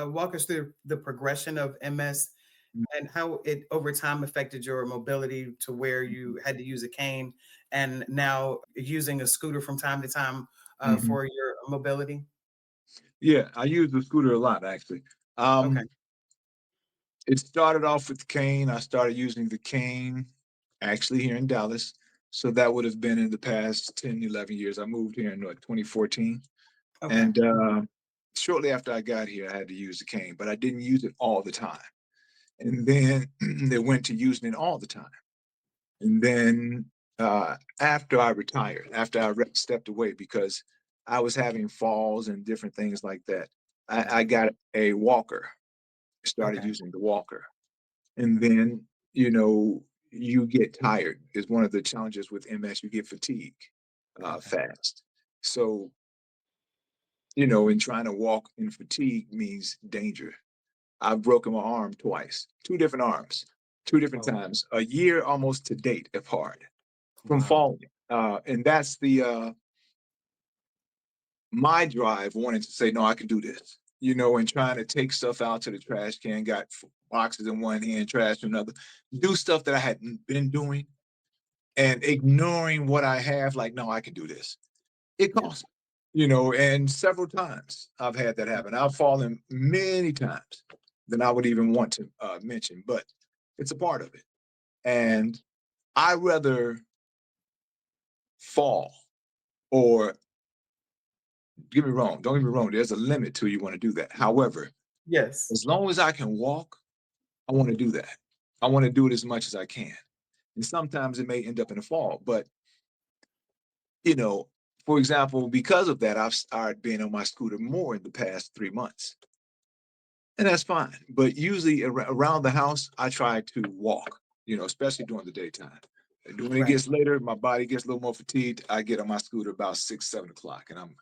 Walk us through the progression of MS and how it over time affected your mobility to where you had to use a cane and now using a scooter from time to time Mhm. for your mobility. Yeah, I use the scooter a lot actually. Okay. Um, it started off with the cane. I started using the cane actually here in Dallas. So that would have been in the past 10, 11 years. I moved here in what, 2014. Okay. And shortly after I got here, I had to use the cane, but I didn't use it all the time. And then they went to using it all the time. And then after I retired, after stepped away because I was having falls and different things like that, I got a walker, started Okay. using the walker. And then, you get tired. Is one of the challenges with MS. You get fatigue Okay. fast. So, in trying to walk in fatigue means danger. I've broken my arm twice, two different arms, two different Oh, times, a year almost to date apart from wow. falling. And that's the my drive wanting to say, no, I can do this, and trying to take stuff out to the trash can, got boxes in one hand, trash in another, do stuff that I hadn't been doing and ignoring what I have, like, no, I can do this. It Yeah. costs me, and several times I've had that happen. I've fallen many times than I would even want to mention, but it's a part of it. Yeah. And I rather fall or don't get me wrong, there's a limit to you want to do that. However, Yes. as long as I can walk, I want to do that. I want to do it as much as I can. And sometimes it may end up in a fall, but you know, for example, because of that, I've started being on my scooter more in the past 3 months. And that's fine. But usually around the house, I try to walk, especially during the daytime. And when it Right. gets later, my body gets a little more fatigued. I get on my scooter about 6, 7 o'clock, and I'm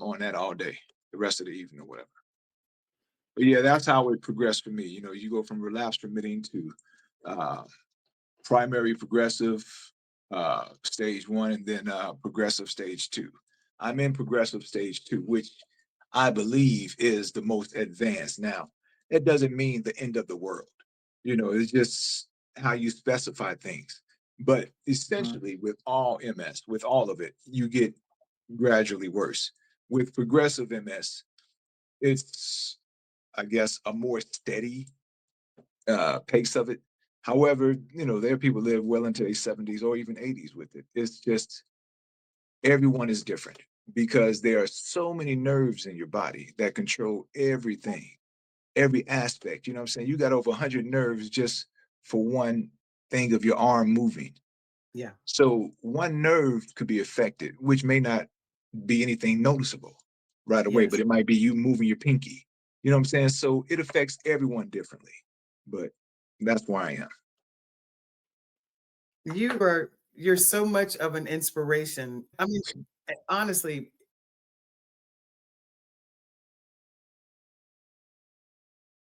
on that all day, the rest of the evening or whatever. But yeah, that's how it progressed for me. You go from relapse remitting to uh, primary progressive stage one, and then progressive stage two. I'm in progressive stage two, which I believe is the most advanced. Now, it doesn't mean the end of the world. It's just how you specify things. But Mhm. essentially, with all MS, with all of it, you get gradually worse. With progressive MS, it's, I guess, a more steady pace of it. However, there are people live well into their 70s or even 80s with it. It's just everyone is different because there are so many nerves in your body that control everything, every aspect. You know what I'm saying? You got over 100 nerves just for one thing of your arm moving. Yeah. So one nerve could be affected, which may not be anything noticeable right away, Yes. but it might be you moving your pinky. You know what I'm saying? So it affects everyone differently. But that's where I am. You're so much of an inspiration. I mean, honestly,